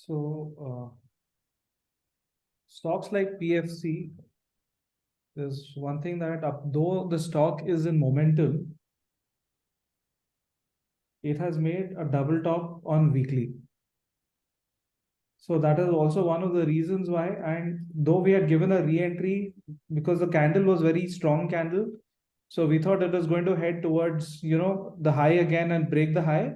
So stocks like PFC, there's one thing that though the stock is in momentum, it has made a double top on weekly. So that is also one of the reasons why. And though we had given a re-entry because the candle was very strong candle, so we thought it was going to head towards the high again and break the high.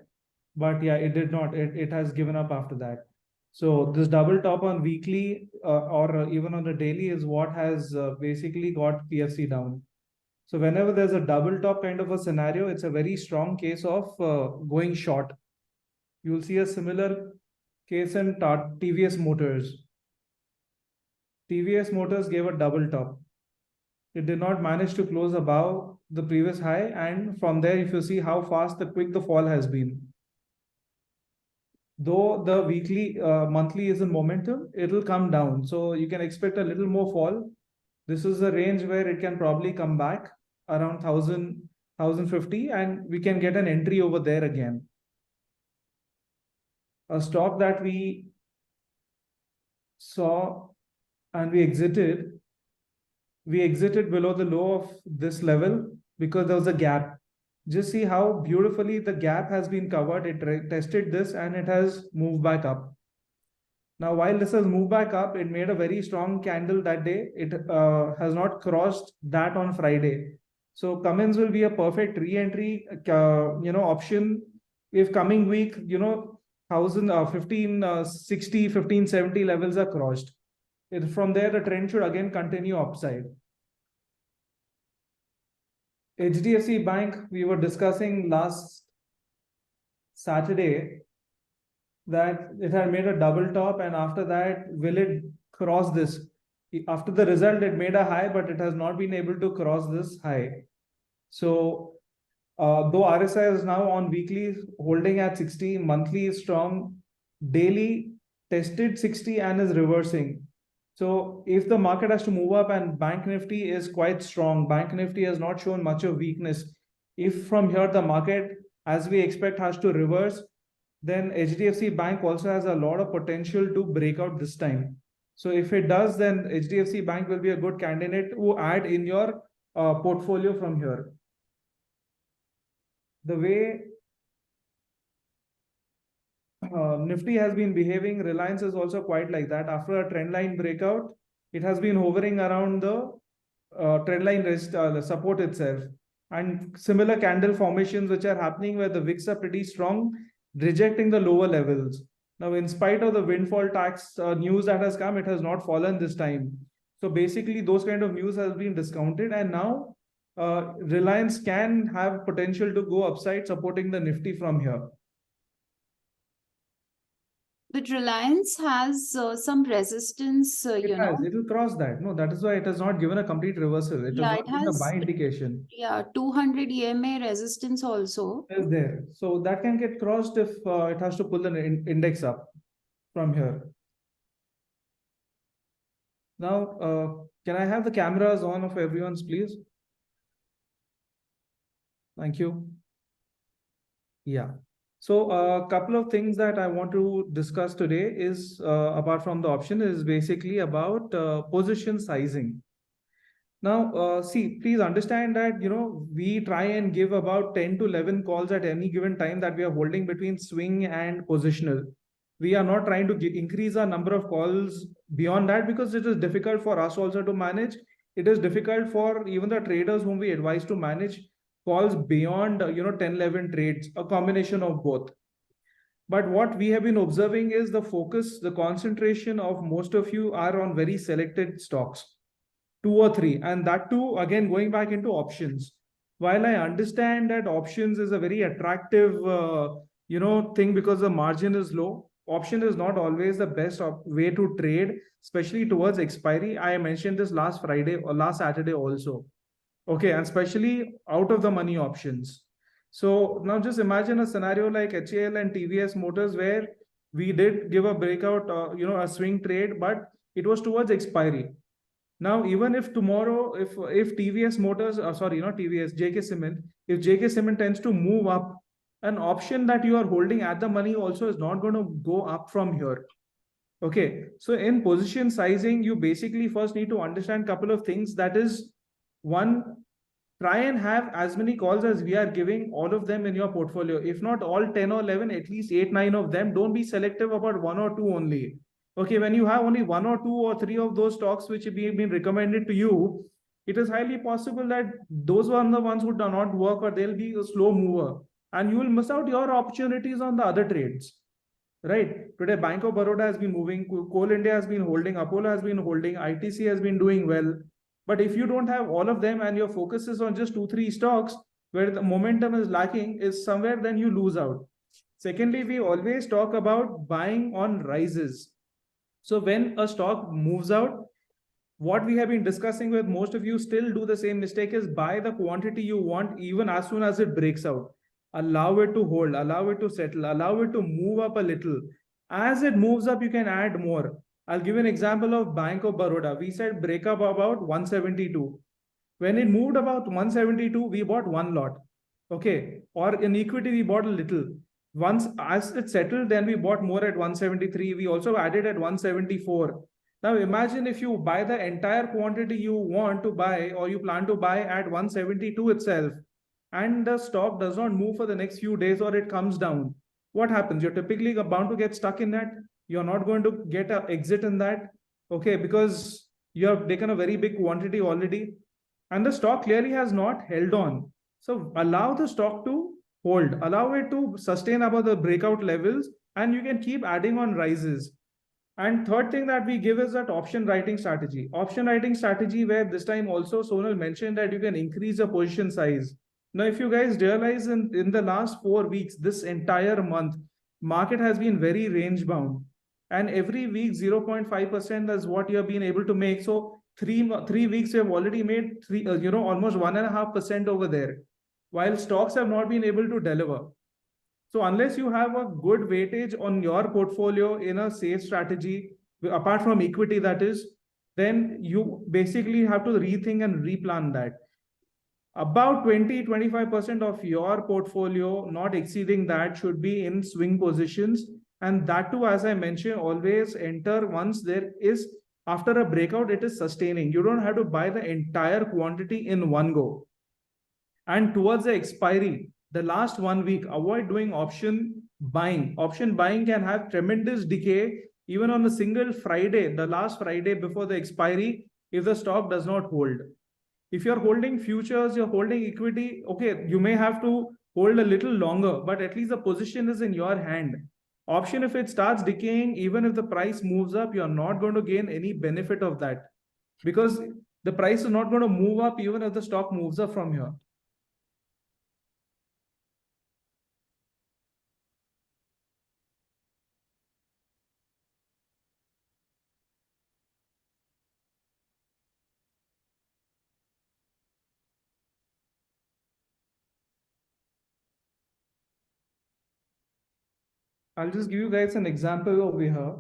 But yeah, it did not. It has given up after that. So this double top on weekly or even on the daily is what has basically got PFC down. So whenever there's a double top kind of a scenario, it's a very strong case of going short. You'll see a similar case in TVS Motors. TVS Motors gave a double top. It did not manage to close above the previous high, and from there, if you see how fast quick the fall has been. Though the weekly, monthly is in momentum, it'll come down. So you can expect a little more fall. This is a range where it can probably come back around 1050, and we can get an entry over there again. A stock that we saw and we exited below the low of this level because there was a gap. Just see how beautifully the gap has been covered. It tested this and it has moved back up. Now, while this has moved back up, it made a very strong candle that day. It has not crossed that on Friday. So Cummins will be a perfect re-entry, option if coming week, 1560, 1570 levels are crossed. From there, the trend should again continue upside. HDFC Bank, we were discussing last Saturday that it had made a double top, and after that, will it cross this? After the result, it made a high, but it has not been able to cross this high. So though RSI is now on weekly holding at 60, monthly is strong, daily tested 60 and is reversing. So if the market has to move up and Bank Nifty is quite strong, Bank Nifty has not shown much of weakness. If from here the market, as we expect, has to reverse, then HDFC Bank also has a lot of potential to break out this time. So if it does, then HDFC Bank will be a good candidate to add in your portfolio from here. The way Nifty has been behaving, Reliance is also quite like that. After a trend line breakout, it has been hovering around the trend line the support itself. And similar candle formations which are happening where the wicks are pretty strong, rejecting the lower levels. Now, in spite of the windfall tax news that has come, it has not fallen this time. So basically, those kind of news has been discounted, and now Reliance can have potential to go upside, supporting the Nifty from here. But Reliance has some resistance, It will cross that. No, that is why it has not given a complete reversal. It has not given a buy indication. Yeah, 200 EMA resistance also is there. So that can get crossed if it has to pull the index up from here. Now, can I have the cameras on of everyone's, please? Thank you. Yeah. So a couple of things that I want to discuss today is, apart from the option, is basically about position sizing. Now, see, please understand that, we try and give about 10 to 11 calls at any given time that we are holding between swing and positional. We are not trying to increase our number of calls beyond that because it is difficult for us also to manage. It is difficult for even the traders whom we advise to manage calls beyond 10 11 trades, a combination of both. But what we have been observing is the focus, the concentration of most of you are on very selected stocks, 2 or 3, and that too again going back into options. While I understand that options is a very attractive thing because the margin is low, option is not always the best way to trade, especially towards expiry. I mentioned this last Friday or last Saturday also. Okay, and especially out of the money options. So now just imagine a scenario like HAL and TVS Motors where we did give a breakout, a swing trade, but it was towards expiry. Now, even if tomorrow, if TVS Motors, sorry, not TVS, JK Cement, if JK Cement tends to move up, an option that you are holding at the money also is not going to go up from here. Okay, so in position sizing, you basically first need to understand a couple of things. That is, one, try and have as many calls as we are giving, all of them in your portfolio. If not all 10 or 11, at least 8, 9 of them. Don't be selective about one or two only. Okay, when you have only one or two or three of those stocks which have been recommended to you, it is highly possible that those are the ones who do not work, or they'll be a slow mover, and you will miss out your opportunities on the other trades. Right. Today, Bank of Baroda has been moving, Coal India has been holding, Apollo has been holding, ITC has been doing well. But if you don't have all of them and your focus is on just 2, 3 stocks where the momentum is lacking, is somewhere, then you lose out. Secondly, we always talk about buying on rises. So when a stock moves out, what we have been discussing with most of you still do the same mistake, is buy the quantity you want even as soon as it breaks out. Allow it to hold, allow it to settle, allow it to move up a little. As it moves up, you can add more. I'll give an example of Bank of Baroda. We said break up about 172. When it moved about 172, we bought one lot. Okay. Or in equity, we bought a little. Once as it settled, then we bought more at 173. We also added at 174. Now imagine if you buy the entire quantity you want to buy or you plan to buy at 172 itself, and the stock does not move for the next few days or it comes down. What happens? You're typically bound to get stuck in that. You're not going to get an exit in that. Okay, because you have taken a very big quantity already and the stock clearly has not held on. So allow the stock to hold, allow it to sustain above the breakout levels, and you can keep adding on rises. And third thing that we give is that option writing strategy. Option writing strategy, where this time also Sonal mentioned that you can increase the position size. Now, if you guys realize in the last 4 weeks, this entire month, market has been very range bound. And every week, 0.5% is what you have been able to make. So 3 weeks, you have already made almost 1.5% over there, while stocks have not been able to deliver. So unless you have a good weightage on your portfolio in a safe strategy, apart from equity, that is, then you basically have to rethink and replan that. About 20-25% of your portfolio, not exceeding that, should be in swing positions. And that too, as I mentioned, always enter once there is, after a breakout, it is sustaining. You don't have to buy the entire quantity in one go. And towards the expiry, the last 1 week, avoid doing option buying. Option buying can have tremendous decay even on a single Friday, the last Friday before the expiry, if the stock does not hold. If you're holding futures, you're holding equity, okay, you may have to hold a little longer, but at least the position is in your hand. Option, if it starts decaying, even if the price moves up, you're not going to gain any benefit of that, because the price is not going to move up even if the stock moves up from here. I'll just give you guys an example over here.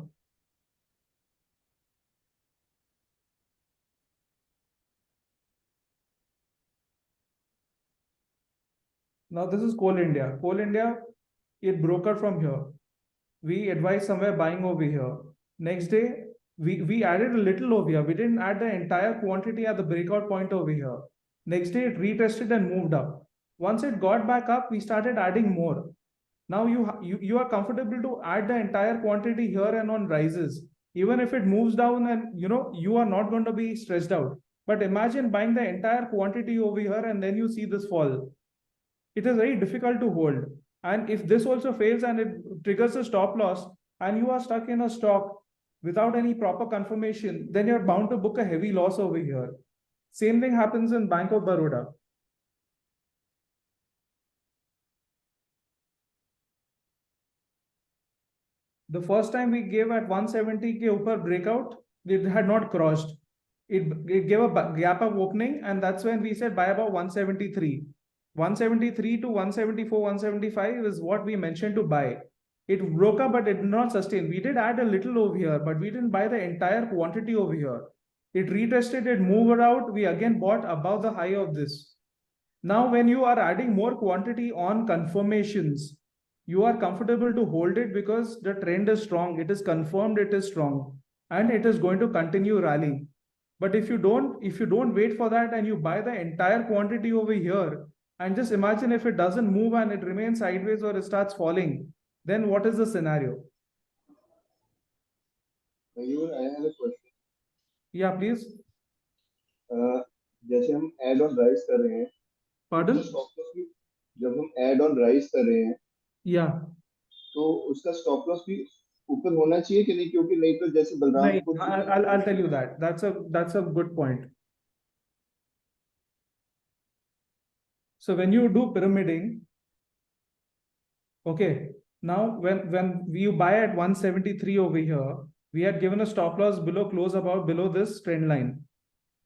Now this is Coal India. Coal India, it broke out from here. We advised somewhere buying over here. Next day, we added a little over here. We didn't add the entire quantity at the breakout point over here. Next day, it retested and moved up. Once it got back up, we started adding more. Now you are comfortable to add the entire quantity here and on rises. Even if it moves down, and you are not going to be stressed out. But imagine buying the entire quantity over here and then you see this fall. It is very difficult to hold. And if this also fails and it triggers a stop loss and you are stuck in a stock without any proper confirmation, then you're bound to book a heavy loss over here. Same thing happens in Bank of Baroda. The first time we gave at 170 ke upar breakout, it had not crossed. It gave a gap of opening, and that's when we said buy about 173. 173 to 174, 175 is what we mentioned to buy. It broke up, but it did not sustain. We did add a little over here, but we didn't buy the entire quantity over here. It retested, it moved out. We again bought above the high of this. Now, when you are adding more quantity on confirmations, you are comfortable to hold it because the trend is strong. It is confirmed, it is strong, and it is going to continue rallying. But if you don't wait for that and you buy the entire quantity over here, and just imagine if it doesn't move and it remains sideways or it starts falling, then what is the scenario? Mayur, I have a question. Yeah, please. जैसे हम add on rice कर रहे हैं, Pardon? Stop loss भी जब हम add on rice कर रहे हैं, Yeah. तो उसका स्टॉप लॉस भी ऊपर होना चाहिए कि नहीं, क्योंकि नहीं तो जैसे Balrampur I'll tell you that. That's a good point. So when you do pyramiding, okay, now when you buy at 173 over here, we had given a stop loss below close about below this trend line.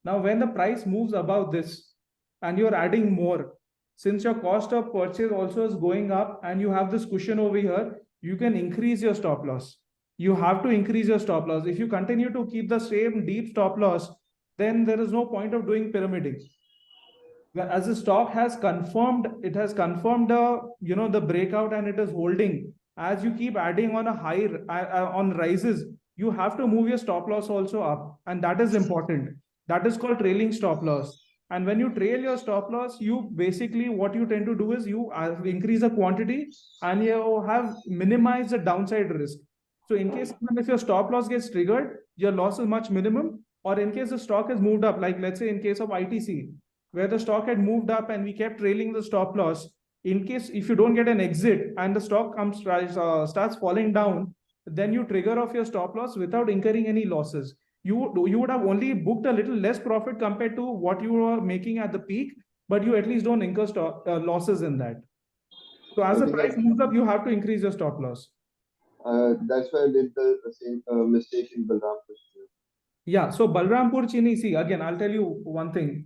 Now when the price moves above this and you're adding more, since your cost of purchase also is going up and you have this cushion over here, you can increase your stop loss. You have to increase your stop loss. If you continue to keep the same deep stop loss, then there is no point of doing pyramiding. As the stock has confirmed, it has confirmed the breakout and it is holding. As you keep adding on a high on rises, you have to move your stop loss also up, and that is important. That is called trailing stop loss. And when you trail your stop loss, you basically what you tend to do is you increase the quantity and you have minimized the downside risk. So in case if your stop loss gets triggered, your loss is much minimum. Or in case the stock has moved up, like let's say in case of ITC, where the stock had moved up and we kept trailing the stop loss, in case if you don't get an exit and the stock starts falling down, then you trigger off your stop loss without incurring any losses. You would have only booked a little less profit compared to what you were making at the peak, but you at least don't incur losses in that. So as the price moves up, you have to increase your stop loss. That's why I did the same mistake in Balrampur. Yeah, so Balrampur Chini, see, again, I'll tell you one thing.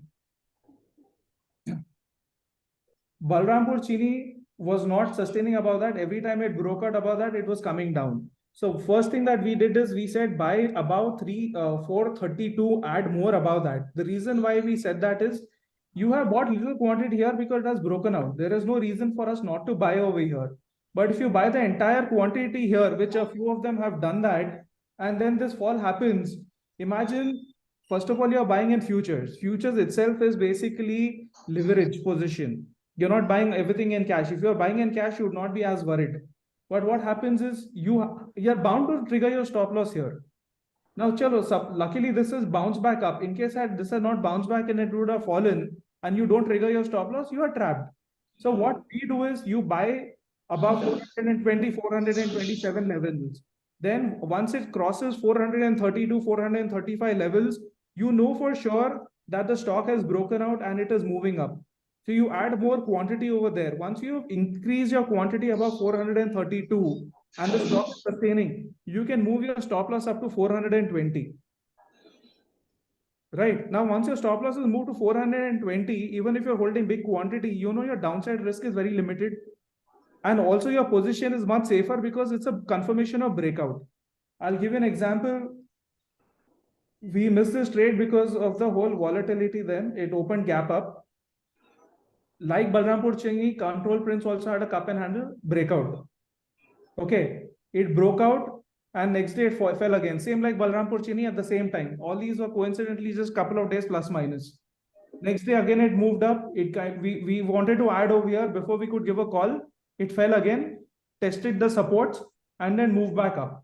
Balrampur Chini was not sustaining above that. Every time it broke out above that, it was coming down. So first thing that we did is we said buy about 432, add more above that. The reason why we said that is you have bought little quantity here because it has broken out. There is no reason for us not to buy over here. But if you buy the entire quantity here, which a few of them have done that, and then this fall happens, imagine, first of all, you're buying in futures. Futures itself is basically leverage position. You're not buying everything in cash. If you're buying in cash, you would not be as worried. But what happens is you're bound to trigger your stop loss here. Now, chalo, luckily this is bounced back up. In case this has not bounced back and it would have fallen and you don't trigger your stop loss, you are trapped. So what we do is you buy above 420, 427 levels. Then once it crosses 432, 435 levels, you know for sure that the stock has broken out and it is moving up. So you add more quantity over there. Once you increase your quantity above 432 and the stock is sustaining, you can move your stop loss up to 420. Right. Now, once your stop loss is moved to 420, even if you're holding big quantity, you know your downside risk is very limited. And also your position is much safer because it's a confirmation of breakout. I'll give you an example. We missed this trade because of the whole volatility then. It opened gap up. Like Balrampur Chini, Control Prince also had a cup and handle breakout. Okay, it broke out and next day it fell again. Same like Balrampur Chini at the same time. All these were coincidentally just couple of days plus minus. Next day again it moved up. We wanted to add over here before we could give a call. It fell again, tested the supports and then moved back up.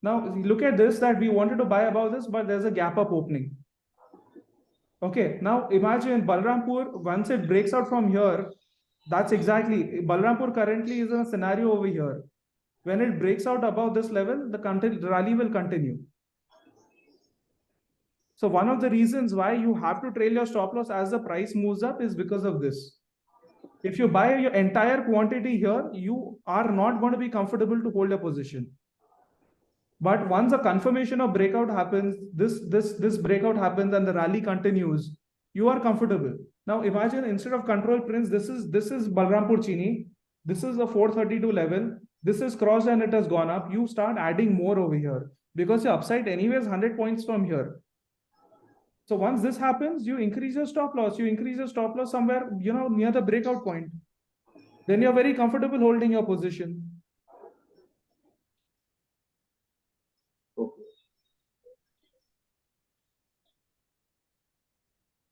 Now look at this, that we wanted to buy above this, but there's a gap up opening. Okay, now imagine Balrampur, once it breaks out from here, that's exactly, Balrampur currently is in a scenario over here. When it breaks out above this level, the rally will continue. So one of the reasons why you have to trail your stop loss as the price moves up is because of this. If you buy your entire quantity here, you are not going to be comfortable to hold a position. But once a confirmation of breakout happens, this breakout happens and the rally continues, you are comfortable. Now imagine instead of Control Prince, this is Balrampur Chini, this is the 432 level, this is crossed and it has gone up. You start adding more over here because your upside anyways 100 points from here. So once this happens, you increase your stop loss. You increase your stop loss somewhere, near the breakout point. Then you're very comfortable holding your position.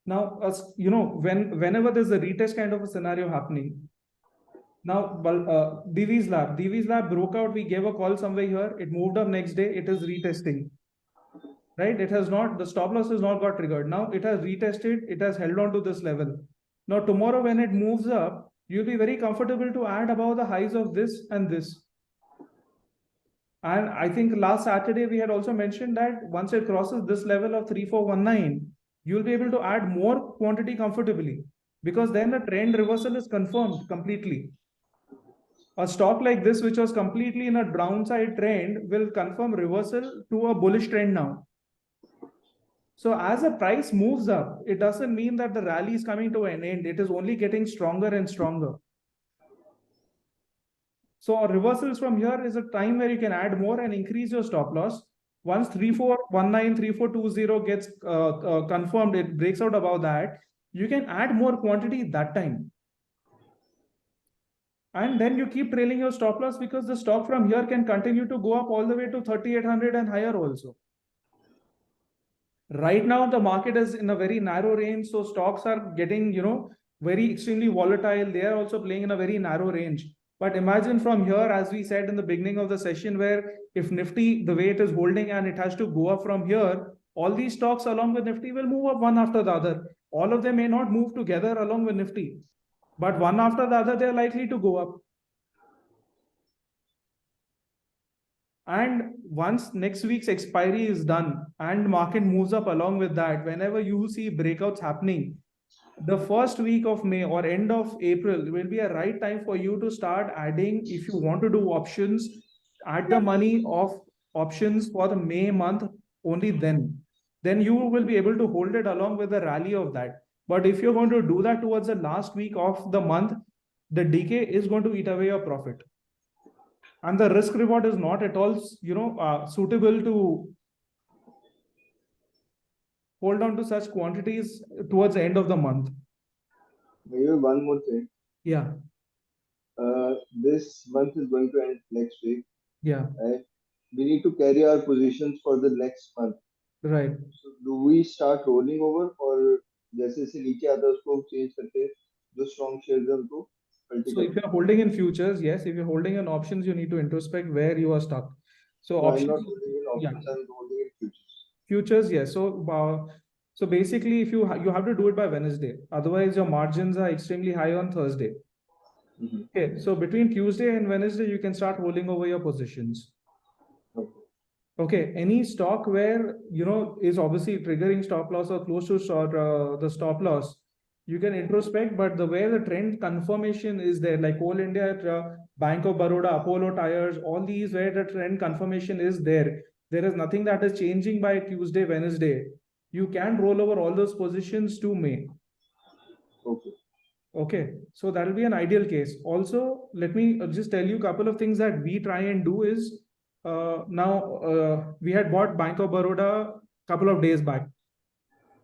Now, whenever there's a retest kind of a scenario happening, now, Divi's Lab broke out. We gave a call somewhere here. It moved up next day. It is retesting, right? It has not, the stop loss has not got triggered. Now it has retested. It has held on to this level. Now tomorrow when it moves up, you'll be very comfortable to add above the highs of this and this. And I think last Saturday we had also mentioned that once it crosses this level of 3419, you'll be able to add more quantity comfortably, because then the trend reversal is confirmed completely. A stock like this, which was completely in a downside trend, will confirm reversal to a bullish trend now. So as the price moves up, it doesn't mean that the rally is coming to an end. It is only getting stronger and stronger. So reversals from here is a time where you can add more and increase your stop loss. Once 3419, 3420 gets confirmed, it breaks out above that, you can add more quantity that time. And then you keep trailing your stop loss, because the stock from here can continue to go up all the way to 3800 and higher also. Right now, the market is in a very narrow range. So stocks are getting, very extremely volatile. They are also playing in a very narrow range. But imagine from here, as we said in the beginning of the session, where if Nifty, the way it is holding and it has to go up from here, all these stocks along with Nifty will move up one after the other. All of them may not move together along with Nifty, but one after the other, they're likely to go up. And once next week's expiry is done and market moves up along with that, whenever you see breakouts happening, the first week of May or end of April will be a right time for you to start adding. If you want to do options, add the money of options for the May month only then you will be able to hold it along with the rally of that. But if you're going to do that towards the last week of the month, the decay is going to eat away your profit. And the risk reward is not at all, suitable to hold on to such quantities towards the end of the month. Maybe one more thing. Yeah. This month is going to end next week. Yeah. Right? We need to carry our positions for the next month. Right. So do we start rolling over, or जैसे से नीचे आता है उसको change करते हैं जो strong shares हैं उनको? So if you're holding in futures, yes. If you're holding in options, you need to introspect where you are stuck. So options, I'm not holding in options, yeah. I'm holding in futures. Futures, yes. So basically, if you have to do it by Wednesday, otherwise your margins are extremely high on Thursday. Okay, so between Tuesday and Wednesday, you can start rolling over your positions. Okay, any stock where is obviously triggering stop loss or close to the stop loss, you can introspect. But the way the trend confirmation is there, like Coal India, Bank of Baroda, Apollo Tyres, all these where the trend confirmation is there, there is nothing that is changing by Tuesday, Wednesday. You can roll over all those positions to May. Okay, so that will be an ideal case. Also, let me just tell you a couple of things that we try and do is, we had bought Bank of Baroda a couple of days back,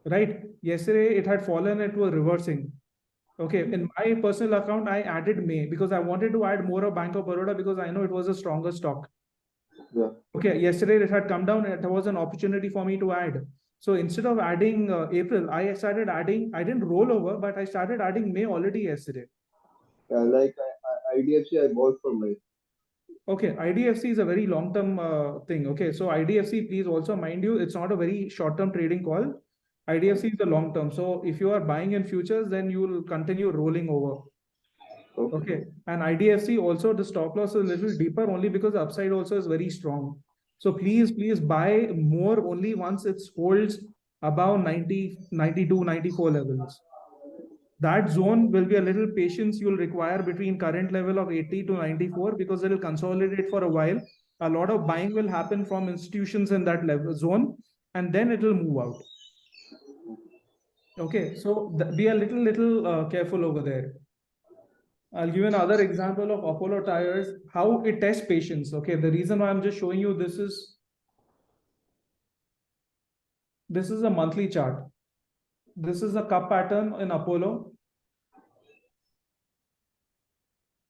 right? Yesterday it had fallen, it was reversing. Okay, in my personal account, I added May because I wanted to add more of Bank of Baroda because I know it was a stronger stock. Yeah. Okay, yesterday it had come down, it was an opportunity for me to add. So instead of adding April, I started adding, I didn't roll over, but I started adding May already yesterday. Yeah, like IDFC I bought for May. Okay, IDFC is a very long-term thing. Okay, so IDFC, please also mind you, it's not a very short-term trading call. IDFC is a long-term. So if you are buying in futures, then you will continue rolling over. Okay, and IDFC also, the stop loss is a little deeper only because the upside also is very strong. So please buy more only once it holds above 90, 92, 94 levels. That zone will be a little patience you'll require between current level of 80 to 94 because it will consolidate for a while. A lot of buying will happen from institutions in that level zone, and then it will move out. Okay, so be a little careful over there. I'll give you another example of Apollo Tyres, how it tests patience. Okay, the reason why I'm just showing you this is a monthly chart. This is a cup pattern in Apollo.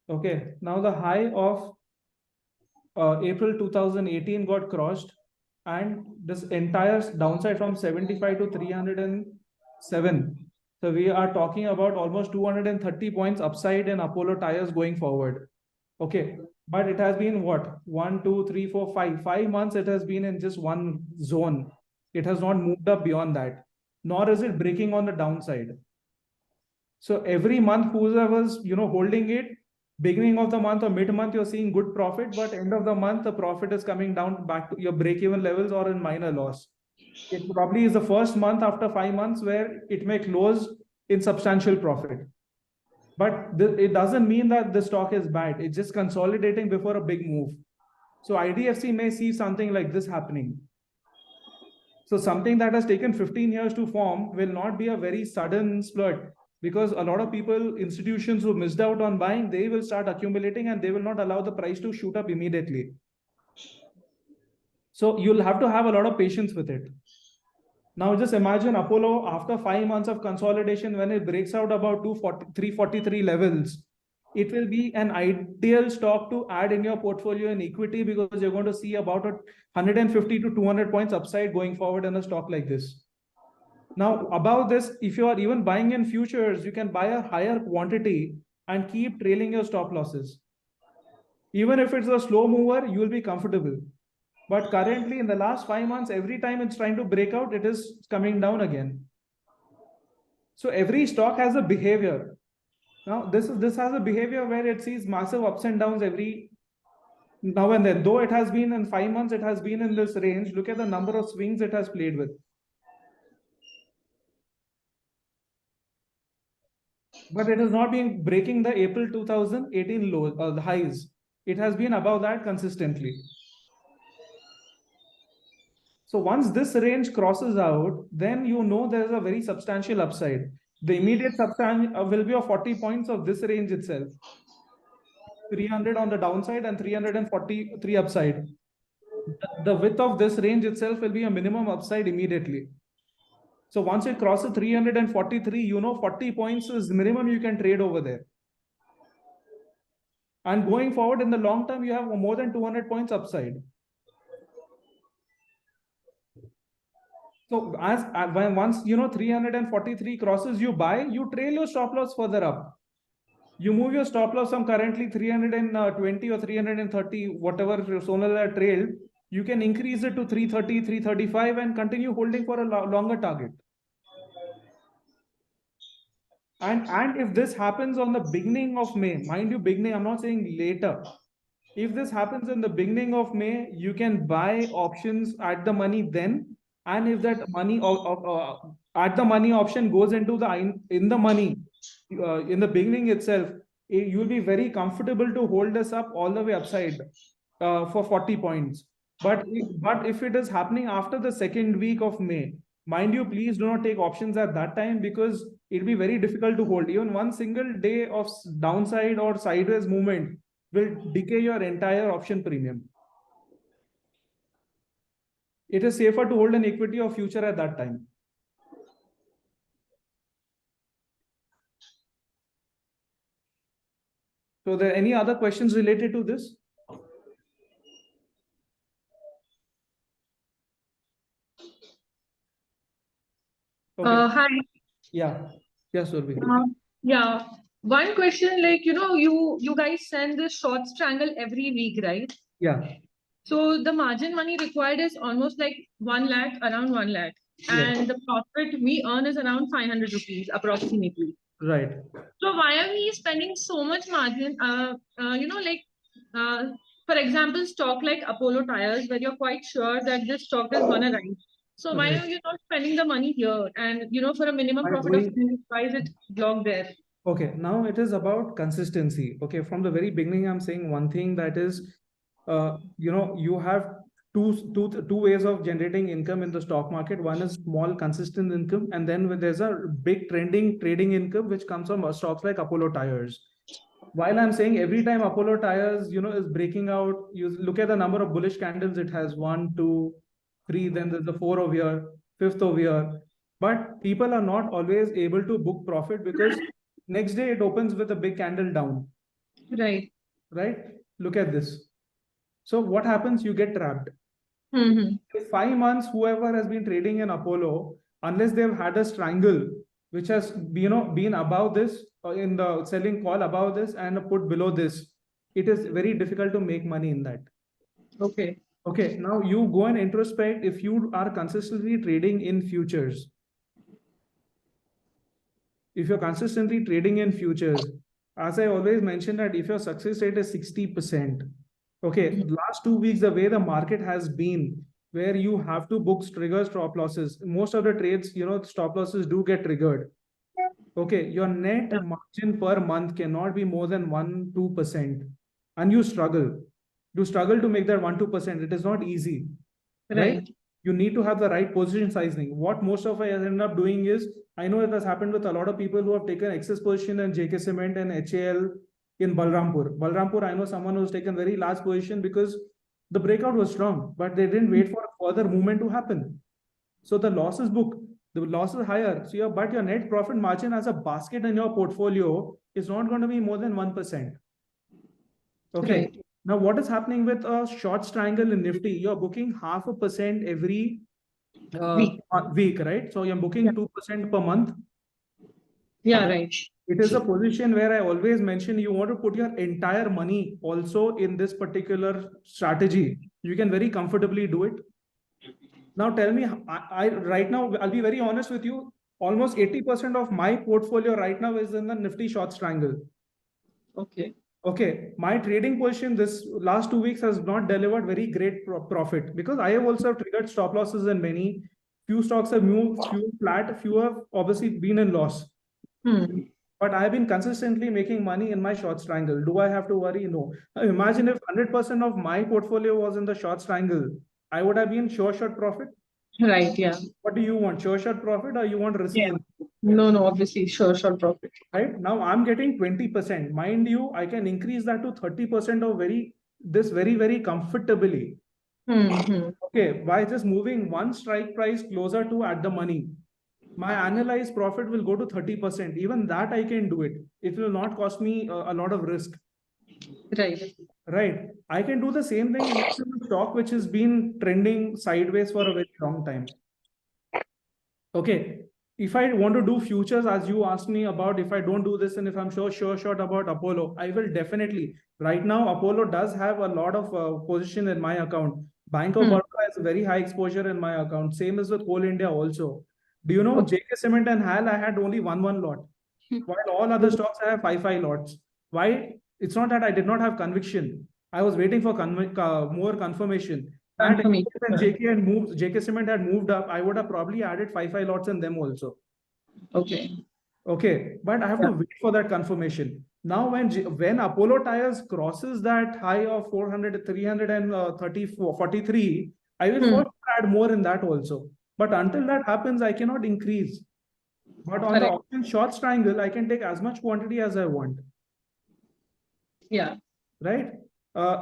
Okay, now the high of April 2018 got crossed, and this entire downside from 75 to 300 and 7. So we are talking about almost 230 points upside in Apollo Tyres going forward. Okay. But it has been what? 1, 2, 3, 4, 5. 5 months it has been in just one zone. It has not moved up beyond that, nor is it breaking on the downside. So every month, whoever's holding it, beginning of the month or mid-month, you're seeing good profit, but end of the month, the profit is coming down back to your break-even levels or in minor loss. It probably is the first month after 5 months where it may close in substantial profit. But it doesn't mean that the stock is bad. It's just consolidating before a big move. So IDFC may see something like this happening. So something that has taken 15 years to form will not be a very sudden splurt, because a lot of people, institutions who missed out on buying, they will start accumulating and they will not allow the price to shoot up immediately. So you'll have to have a lot of patience with it. Now just imagine Apollo after 5 months of consolidation, when it breaks out about 343 levels, it will be an ideal stock to add in your portfolio in equity, because you're going to see about 150 to 200 points upside going forward in a stock like this. Now, above this, if you are even buying in futures, you can buy a higher quantity and keep trailing your stop losses. Even if it's a slow mover, you will be comfortable. But currently, in the last 5 months, every time it's trying to break out, it is coming down again. So every stock has a behavior. Now, this has a behavior where it sees massive ups and downs every now and then. Though it has been in 5 months, it has been in this range. Look at the number of swings it has played with. But it has not been breaking the April 2018 lows or the highs. It has been above that consistently. So once this range crosses out, then there is a very substantial upside. The immediate substantial will be of 40 points of this range itself. 300 on the downside and 343 upside. The width of this range itself will be a minimum upside immediately. So once it crosses 343, 40 points is the minimum you can trade over there. And going forward in the long term, you have more than 200 points upside. So once 343 crosses, you buy, you trail your stop loss further up. You move your stop loss from currently 320 or 330, whatever Sonal trailed, you can increase it to 330, 335 and continue holding for a longer target. And if this happens on the beginning of May, mind you, beginning, I'm not saying later. If this happens in the beginning of May, you can buy options at the money then. And if that money at the money option goes into in the money in the beginning itself, you will be very comfortable to hold this up all the way upside for 40 points. But if it is happening after the second week of May, mind you, please do not take options at that time, because it'll be very difficult to hold. Even one single day of downside or sideways movement will decay your entire option premium. It is safer to hold an equity or future at that time. So are there any other questions related to this? Okay. Hi. Yeah. Yes, Surabhi. Yeah. One question, you guys send this short strangle every week, right? Yeah. So the margin money required is almost like 1 lakh, around 1 lakh. Yes. And the profit we earn is around 500 rupees approximately. Right. So why are we spending so much margin? For example, stock like Apollo Tyres, where you're quite sure that this stock is gonna rise. So why Right. are you not spending the money here? And for a minimum By profit of why is it blocked there? Okay, now it is about consistency. Okay, from the very beginning, I'm saying one thing, that is, you have two ways of generating income in the stock market. One is small, consistent income, and then when there's a big trending trading income, which comes from stocks like Apollo Tyres. While I'm saying every time Apollo Tyres, is breaking out, you look at the number of bullish candles it has: 1, 2, 3, then there's the 4 over here, 5th over here. But people are not always able to book profit, because next day it opens with a big candle down. Right. Right? Look at this. So what happens? You get trapped. Mm-hmm. 5 months, whoever has been trading in Apollo, unless they've had a strangle, which has, been above this, in the selling call above this and put below this, it is very difficult to make money in that. Okay. Okay, now you go and introspect if you are consistently trading in futures. If you're consistently trading in futures, as I always mention that if your success rate is 60%, okay, last 2 weeks, the way the market has been, where you have to book trigger stop losses, most of the trades, stop losses do get triggered. Okay, your net margin per month cannot be more than 1-2%, and you struggle. You struggle to make that 1-2%. It is not easy, right? You need to have the right position sizing. What most of us end up doing is, I know it has happened with a lot of people who have taken excess position in JK Cement and HAL in Balrampur. Balrampur, I know someone who's taken very large position because the breakout was strong, but they didn't wait for a further movement to happen. So the losses book, the loss is higher. So but your net profit margin as a basket in your portfolio is not going to be more than 1%. Okay. Right. Now, what is happening with a short triangle in Nifty? You're booking 0.5% every week, right? So you're booking 2% per month. Yeah, right. It is a position where I always mention you want to put your entire money also in this particular strategy. You can very comfortably do it. Now tell me, I right now, I'll be very honest with you, almost 80% of my portfolio right now is in the Nifty short triangle. Okay. Okay, my trading position this last 2 weeks has not delivered very great profit because I have also triggered stop losses in many. Few stocks have moved, few flat, few have obviously been in loss. But I have been consistently making money in my short triangle. Do I have to worry? No. Now imagine if 100% of my portfolio was in the short triangle, I would have been sure short profit. Right. Yeah. What do you want? Sure short profit or you want risky? Yeah. No, obviously, short profit. Right now, I'm getting 20%. Mind you, I can increase that to 30% of very comfortably. Okay, by just moving one strike price closer to at the money, my annualized profit will go to 30%. Even that I can do it. It will not cost me a lot of risk. Right. Right. I can do the same thing in a stock which has been trending sideways for a very long time. Okay. If I want to do futures, as you asked me about, if I don't do this and if I'm sure short about Apollo, I will definitely. Right now, Apollo does have a lot of position in my account. Bank of Baroda has very high exposure in my account. Same as with Coal India also. Do you know JK Cement and HAL, I had only one lot. While all other stocks, I have five lots. Why? It's not that I did not have conviction. I was waiting for more confirmation. And when JK Cement had moved up, I would have probably added five lots in them also. Okay. Okay, but I have to wait for that confirmation. Now, when Apollo Tyres crosses that high of 343, I will first add more in that also. But until that happens, I cannot increase. But on the option short triangle, I can take as much quantity as I want. Yeah. Right.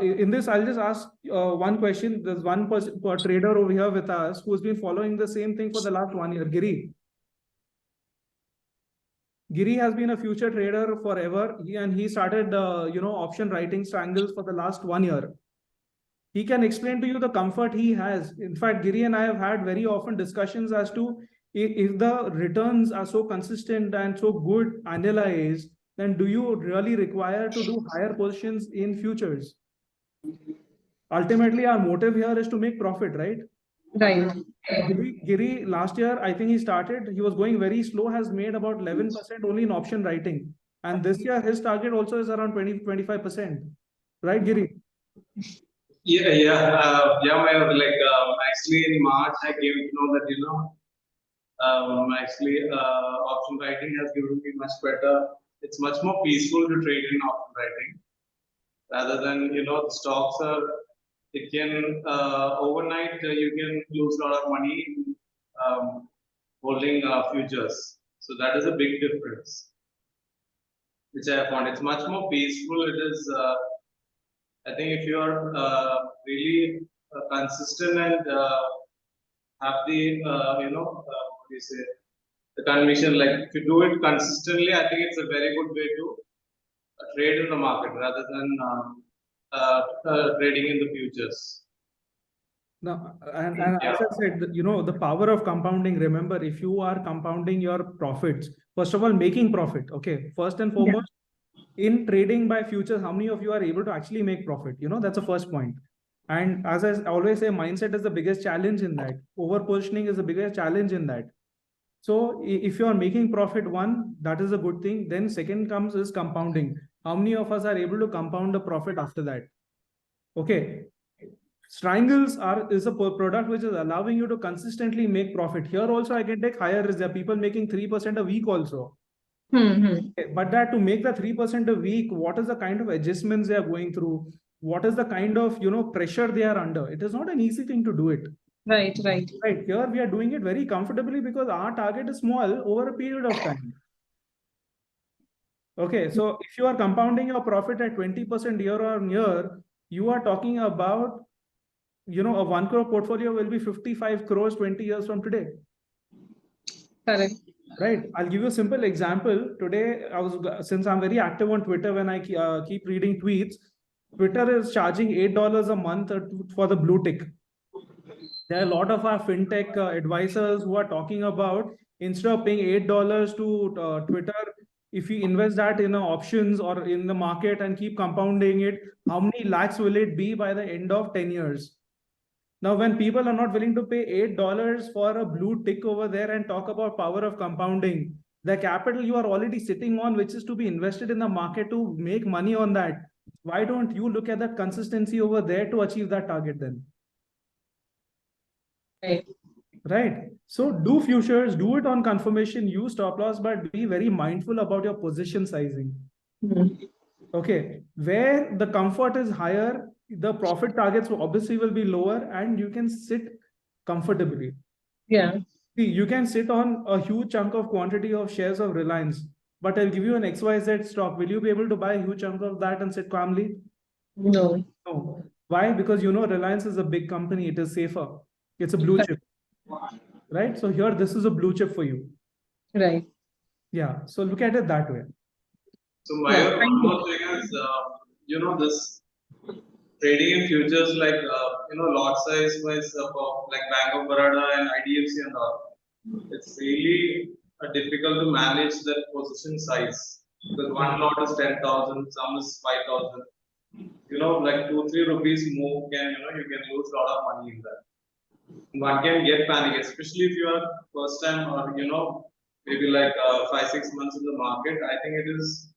In this, I'll just ask one question. There's one trader over here with us who's been following the same thing for the last 1 year. Giri has been a future trader forever, and he started, option writing triangles for the last 1 year. He can explain to you the comfort he has. In fact, Giri and I have had very often discussions as to if the returns are so consistent and so good annualized, then do you really require to do higher positions in futures? Ultimately, our motive here is to make profit, right? Right. Giri, last year, I think he was going very slow, has made about 11% only in option writing. And this year, his target also is around 20-25%. Right, Giri? Yeah, actually in March, I came to know that, option writing has given me much better. It's much more peaceful to trade in option writing rather than, the stocks it can, overnight, you can lose a lot of money holding futures. So that is a big difference, which I found. It's much more peaceful. It is, I think if you are really consistent and have the, the conviction, like if you do it consistently, I think it's a very good way to trade in the market rather than trading in the futures. No, and as I said, the power of compounding. Remember, if you are compounding your profits, first of all, making profit. Okay, first and foremost, in trading by futures, how many of you are able to actually make profit? That's the first point. And as I always say, mindset is the biggest challenge in that. Over positioning is the biggest challenge in that. So if you are making profit, one, that is a good thing. Then second comes is compounding. How many of us are able to compound the profit after that? Okay. Strangles is a product which is allowing you to consistently make profit. Here also I can take higher risk. There are people making 3% a week also. Okay, but that to make the 3% a week, what is the kind of adjustments they are going through? What is the kind of pressure they are under? It is not an easy thing to do it. Right. Right. Here we are doing it very comfortably because our target is small over a period of time. Okay, so if you are compounding your profit at 20% year on year, you are talking about, a 1 crore portfolio will be 55 crores 20 years from today. Correct. Right. I'll give you a simple example. Today, since I'm very active on Twitter, when I keep reading tweets, Twitter is charging $8 a month for the blue tick. There are a lot of our fintech advisors who are talking about, instead of paying $8 to Twitter, if you invest that in options or in the market and keep compounding it, how many lakhs will it be by the end of 10 years? Now, when people are not willing to pay $8 for a blue tick over there and talk about power of compounding, the capital you are already sitting on, which is to be invested in the market to make money on that, why don't you look at that consistency over there to achieve that target then? Right. So do futures, do it on confirmation, use stop loss, but be very mindful about your position sizing. Okay. Where the comfort is higher, the profit targets obviously will be lower and you can sit comfortably. Yeah. See, you can sit on a huge chunk of quantity of shares of Reliance, but I'll give you an XYZ stock. Will you be able to buy a huge chunk of that and sit calmly? No. No. Why? Because Reliance is a big company. It is safer. It's a blue chip. Right? So here, this is a blue chip for you. Right. Yeah. So look at it that way. So my one more thing is, this trading in futures, like, lot size wise, like Bank of Baroda and IDFC and all, it's really difficult to manage that position size because one lot is 10,000, some is 5,000. Like 2-3 rupees move can, you can lose a lot of money in that. One can get panic, especially if you are first time or, maybe like 5-6 months in the market. I think it is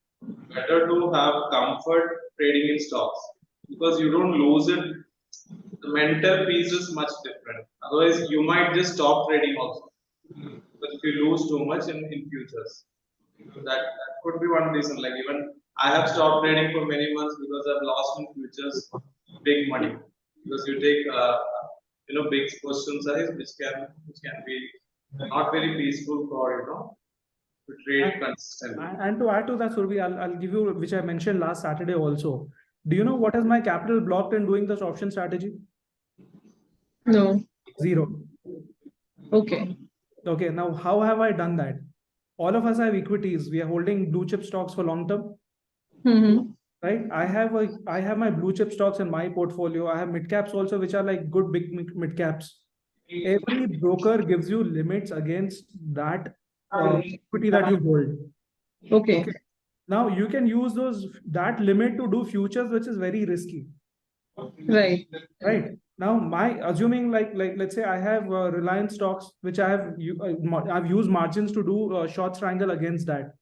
better to have comfort trading in stocks because you don't lose it. The mental piece is much different. Otherwise, you might just stop trading also. But if you lose too much in futures, that could be one reason. Like even I have stopped trading for many months because I've lost in futures big money because you take big position size which can be not very peaceful for to trade consistently. And to add to that, Surabhi, I'll give you, which I mentioned last Saturday also. Do you know what is my capital blocked in doing this option strategy? No. 0. Okay. Okay. Now, how have I done that? All of us have equities. We are holding blue chip stocks for long term. Right? I have my blue chip stocks in my portfolio. I have mid caps also, which are like good big mid caps. Every broker gives you limits against that equity that you hold. Okay. Now you can use that limit to do futures, which is very risky. Right. Now, assuming like let's say I have Reliance stocks, which I've used margins to do short strangle against that.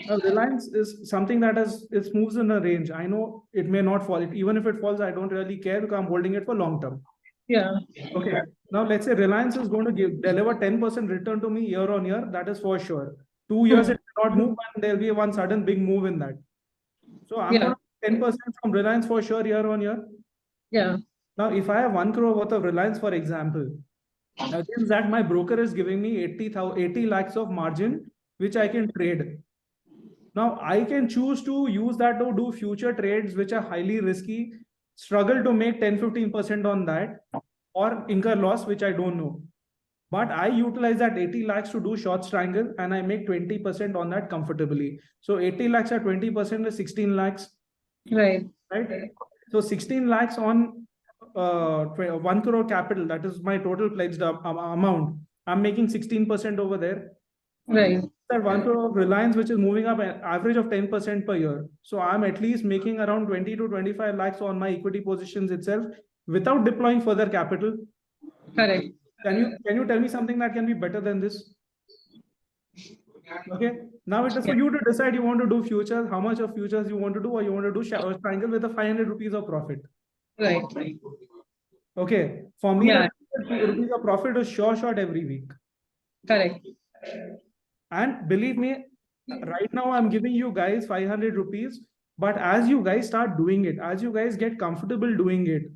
Now, Reliance is something that it moves in a range. I know it may not fall. Even if it falls, I don't really care because I'm holding it for long term. Yeah. Okay. Now let's say Reliance is going to deliver 10% return to me year on year. That is for sure. 2 years it will not move, and there'll be one sudden big move in that. So I'm going to 10% from Reliance for sure year on year. Yeah. Now, if I have 1 crore worth of Reliance, for example, against that my broker is giving me 80 lakhs of margin, which I can trade. Now, I can choose to use that to do future trades, which are highly risky, struggle to make 10-15% on that, or incur loss, which I don't know. But I utilize that 80 lakhs to do short strangle and I make 20% on that comfortably. So 80 lakhs at 20% is 16 lakhs. Right. So 16 lakhs on 1 crore capital, that is my total pledged amount. I'm making 16% over there. Right. That 1 crore of Reliance, which is moving up an average of 10% per year. So I'm at least making around 20 to 25 lakhs on my equity positions itself without deploying further capital. Correct. Can you tell me something that can be better than this? Okay. Now it is for you to decide you want to do futures, how much of futures you want to do, or you want to do triangle with a 500 rupees of profit. Right. Right. Okay. For me, Yeah. 500 rupees of profit is sure shot every week. Correct. And believe me, right now I'm giving you guys 500 rupees, but as you guys start doing it, as you guys get comfortable doing it,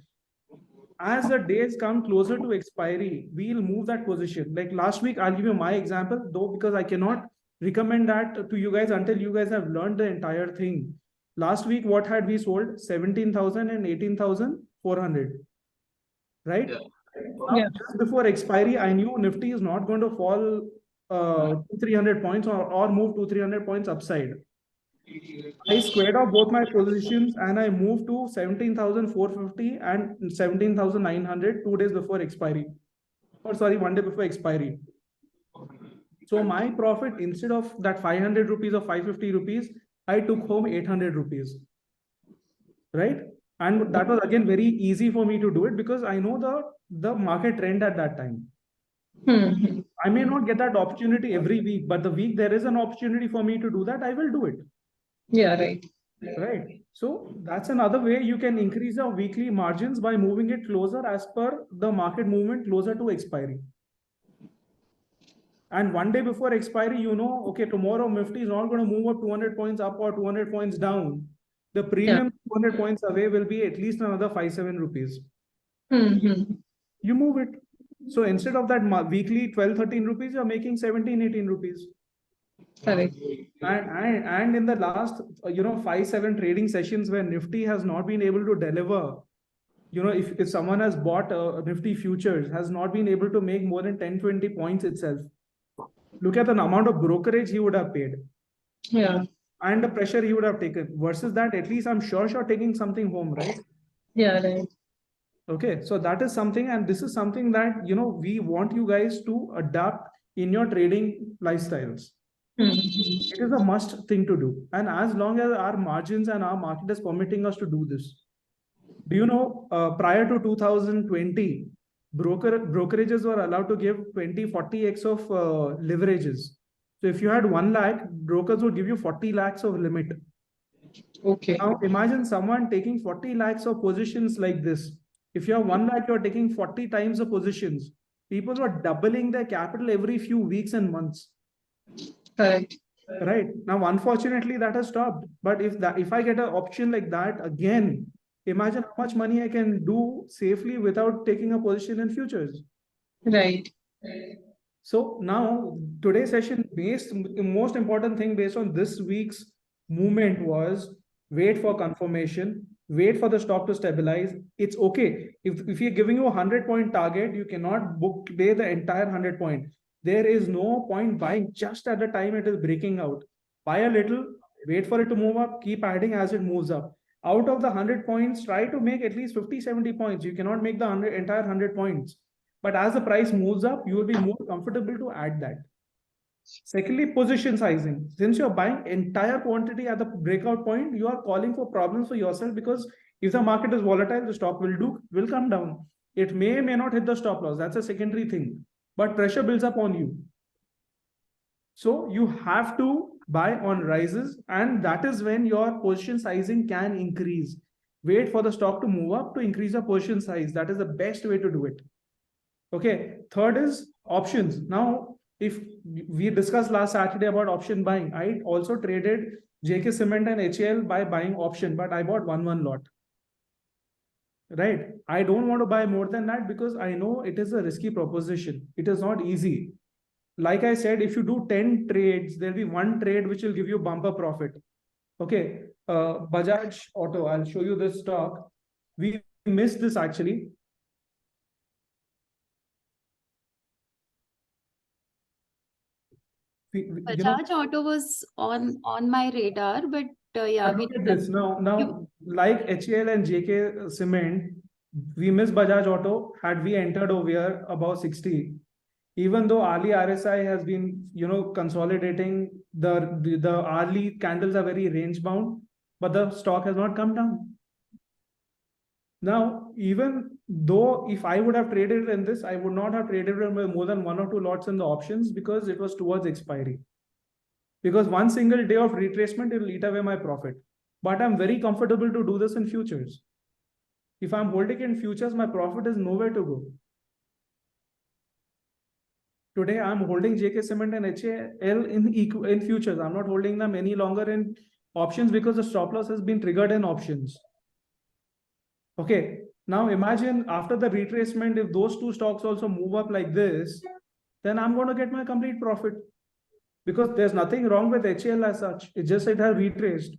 as the days come closer to expiry, we'll move that position. Like last week, I'll give you my example, though, because I cannot recommend that to you guys until you guys have learned the entire thing. Last week, what had we sold? 17,000 and 18,400. Right? Yeah. Now, Yeah. just before expiry, I knew Nifty is not going to fall 300 points or move 200-300 points upside. I squared off both my positions and I moved to 17,450 and 17,900 2 days before expiry. Or sorry, 1 day before expiry. So my profit, instead of that 500 rupees or 550 rupees, I took home 800 rupees. Right? And that was again very easy for me to do it because I know the market trend at that time. Hmm. I may not get that opportunity every week, but the week there is an opportunity for me to do that, I will do it. Yeah. Right. Right. So that's another way you can increase your weekly margins by moving it closer as per the market movement closer to expiry. And 1 day before expiry, you know, okay, tomorrow Nifty is not going to move up 200 points up or 200 points down. The premium 200 points away will be at least another 5-7 rupees. Hmm. You move it. So instead of that weekly 12-13 rupees, you're making 17-18 rupees. Correct. And in the last 5-7 trading sessions where Nifty has not been able to deliver, if someone has bought Nifty futures, has not been able to make more than 10-20 points itself, look at the amount of brokerage he would have paid. Yeah. And the pressure he would have taken versus that, at least I'm sure taking something home, right? Yeah. Right. Okay, so that is something, and this is something that we want you guys to adapt in your trading lifestyles. Hmm. It is a must thing to do. And as long as our margins and our market is permitting us to do this, do you know, prior to 2020, brokerages were allowed to give 20-40x of leverages. So if you had 1 lakh, brokers would give you 40 lakhs of limit. Okay. Now imagine someone taking 40 lakhs of positions like this. If you have 1 lakh, you're taking 40 times the positions. People were doubling their capital every few weeks and months. Correct. Right. Now, unfortunately, that has stopped. But if I get an option like that again, imagine how much money I can do safely without taking a position in futures. Right. So now today's session most important thing based on this week's movement was wait for confirmation, wait for the stock to stabilize. It's okay. If you're giving you a 100-point target, you cannot book today the entire 100 point. There is no point buying just at the time it is breaking out. Buy a little, wait for it to move up, keep adding as it moves up. Out of the 100 points, try to make at least 50-70 points. You cannot make the entire 100 points. But as the price moves up, you will be more comfortable to add that. Secondly, position sizing. Since you're buying entire quantity at the breakout point, you are calling for problems for yourself, because if the market is volatile, the stock will come down. It may not hit the stop loss. That's a secondary thing. But pressure builds up on you. So you have to buy on rises, and that is when your position sizing can increase. Wait for the stock to move up to increase your position size. That is the best way to do it. Okay. Third is options. Now, if we discussed last Saturday about option buying, I also traded JK Cement and HAL by buying option, but I bought one lot. Right. I don't want to buy more than that because I know it is a risky proposition. It is not easy. Like I said, if you do 10 trades, there'll be 1 trade which will give you bumper profit. Okay. Bajaj Auto, I'll show you this stock. We missed this actually. Bajaj Auto was on my radar, but yeah, Look at this now, like HAL and JK Cement, we miss Bajaj Auto. Had we entered over here above 60, even though hourly RSI has been, consolidating, the hourly candles are very range bound, but the stock has not come down. Now, even though if I would have traded in this, I would not have traded in with more than 1 or 2 lots in the options because it was towards expiry. Because one single day of retracement will eat away my profit. But I'm very comfortable to do this in futures. If I'm holding in futures, my profit is nowhere to go. Today, I'm holding JK Cement and HAL in futures. I'm not holding them any longer in options because the stop loss has been triggered in options. Okay, now imagine after the retracement, if those two stocks also move up like this, then I'm going to get my complete profit. Because there's nothing wrong with HAL as such. It's just it has retraced.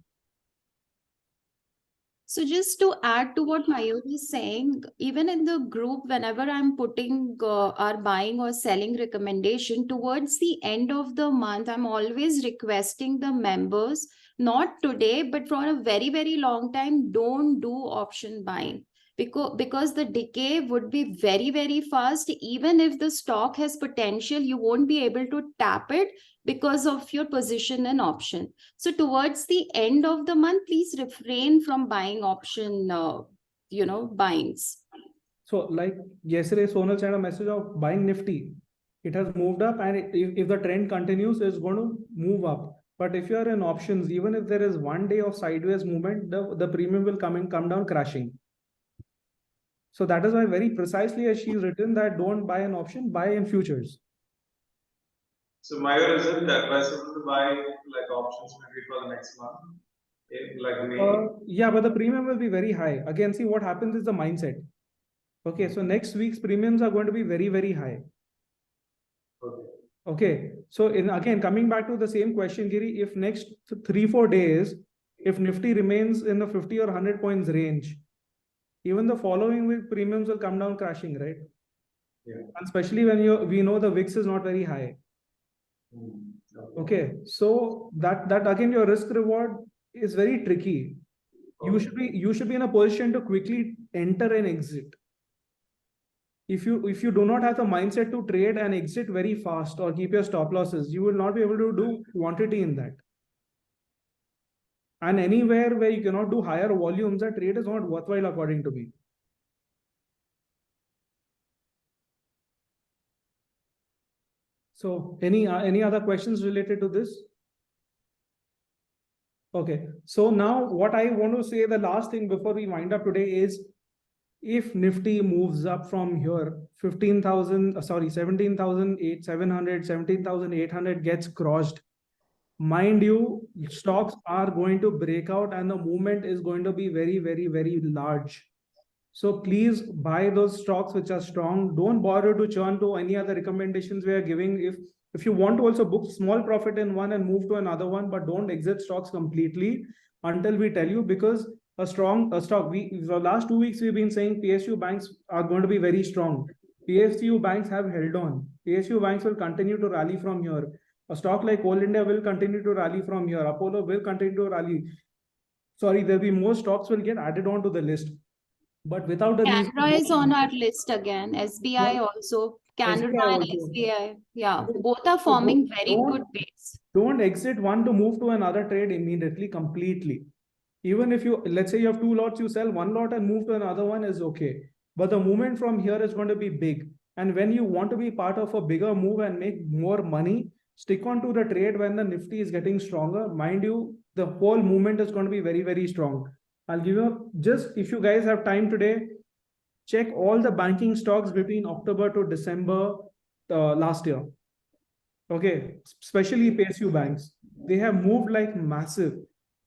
So just to add to what Mayur is saying, even in the group, whenever I'm putting our buying or selling recommendation towards the end of the month, I'm always requesting the members, not today, but for a very, very long time, don't do option buying. Because the decay would be very, very fast. Even if the stock has potential, you won't be able to tap it because of your position in option. So towards the end of the month, please refrain from buying option, buyings. So like yesterday, Sonal sent a message of buying Nifty. It has moved up, and if the trend continues, it's going to move up. But if you are in options, even if there is 1 day of sideways movement, the premium will come down crashing. So that is why very precisely as she's written that don't buy an option, buy in futures. So Mayur, is it advisable to buy like options maybe for the next month? Like May? Yeah, but the premium will be very high. Again, see what happens is the mindset. Okay, so next week's premiums are going to be very, very high. Okay, so again, coming back to the same question, Giri, if next 3-4 days, if Nifty remains in the 50 or 100 points range, even the following week premiums will come down crashing, right? Yeah. And especially when we know the VIX is not very high. Okay, so that again your risk reward is very tricky. You should be in a position to quickly enter and exit. If you do not have the mindset to trade and exit very fast or keep your stop losses, you will not be able to do quantity in that. And anywhere where you cannot do higher volumes, that trade is not worthwhile according to me. So any other questions related to this? Okay, so now what I want to say, the last thing before we wind up today is, if Nifty moves up from here, 17,700, 17,800 gets crossed, mind you, stocks are going to break out and the movement is going to be very, very, very large. So please buy those stocks which are strong. Don't bother to churn to any other recommendations we are giving. If you want to also book small profit in one and move to another one, but don't exit stocks completely until we tell you, because a stock, the last 2 weeks we've been saying PSU banks are going to be very strong. PSU banks have held on. PSU banks will continue to rally from here. A stock like Coal India will continue to rally from here. Apollo will continue to rally. Sorry, there'll be more stocks will get added on to the list. But without a reason. Canara is on our list again. SBI Yeah. also. SBI Canara and also. SBI. Yeah, both are forming very good base. Don't exit one to move to another trade immediately, completely. Even if let's say you have 2 lots, you sell 1 lot and move to another one is okay. But the movement from here is going to be big. And when you want to be part of a bigger move and make more money, stick on to the trade when the Nifty is getting stronger. Mind you, the whole movement is going to be very, very strong. I'll give you just, if you guys have time today, check all the banking stocks between October to December last year. Okay, especially PSU banks. They have moved like massive.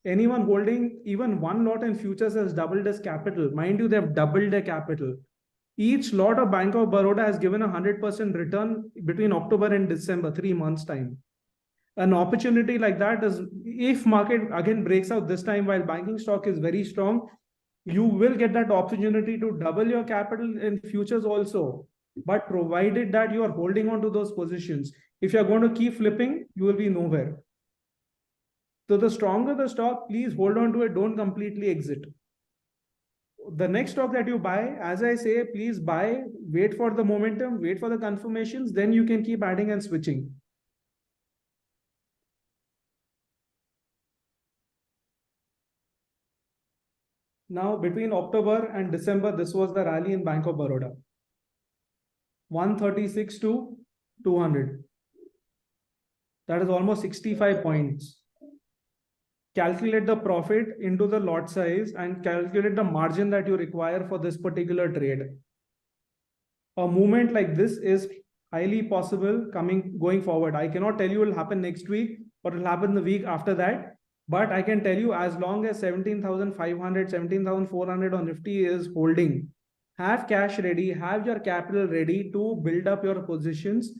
Anyone holding even 1 lot in futures has doubled its capital. Mind you, they have doubled their capital. Each lot of Bank of Baroda has given 100% return between October and December, 3 months time. An opportunity like that is, if market again breaks out this time while banking stock is very strong, you will get that opportunity to double your capital in futures also. But provided that you are holding on to those positions, if you're going to keep flipping, you will be nowhere. So the stronger the stock, please hold on to it. Don't completely exit. the next stock that you buy, as I say, please buy, wait for the momentum, wait for the confirmations, then you can keep adding and switching. Now, between October and December, this was the rally in Bank of Baroda. 136 to 200. That is almost 65 points. Calculate the profit into the lot size and calculate the margin that you require for this particular trade. A movement like this is highly possible going forward. I cannot tell you it will happen next week or it will happen the week after that. But I can tell you, as long as 17,500, 17,400 on Nifty is holding, have cash ready, have your capital ready to build up your positions.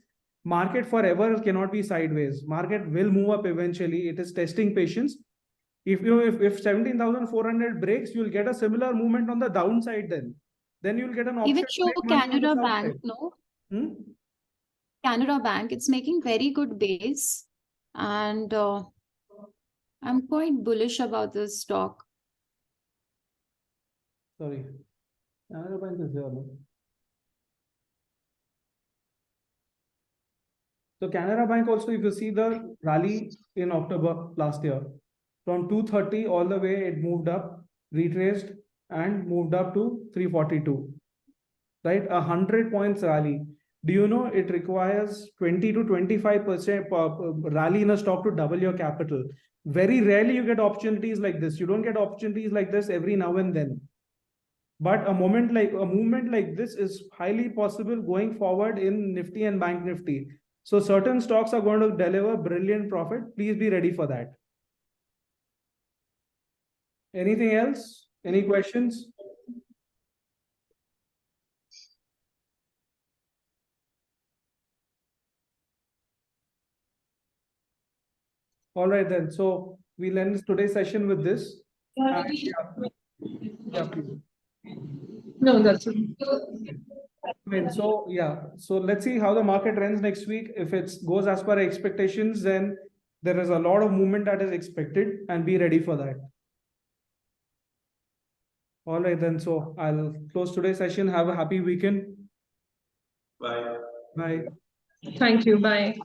Market forever cannot be sideways. Market will move up eventually. It is testing patience. If 17,400 breaks, you'll get a similar movement on the downside then you'll get an option. Even to show make money on the Canara south Bank, side. no? Canara Bank, it's making very good base, and I'm quite bullish about this stock. Sorry. Canara Bank is there. No? So Canara Bank also, if you see the rally in October last year, from 230 all the way, it moved up, retraced and moved up to 342. Right? 100 points rally. Do you know it requires 20 to 25% rally in a stock to double your capital? Very rarely you get opportunities like this. You don't get opportunities like this every now and then. But a movement like this is highly possible going forward in Nifty and Bank Nifty. So certain stocks are going to deliver brilliant profit. Please be ready for that. Anything else? Any questions? All right then. So we'll end today's session with this. Yeah, please. No, that's it. So yeah, so let's see how the market trends next week. If it goes as per expectations, then there is a lot of movement that is expected, and be ready for that. All right then. So I'll close today's session. Have a happy weekend. Bye. Bye. Thank you. Bye.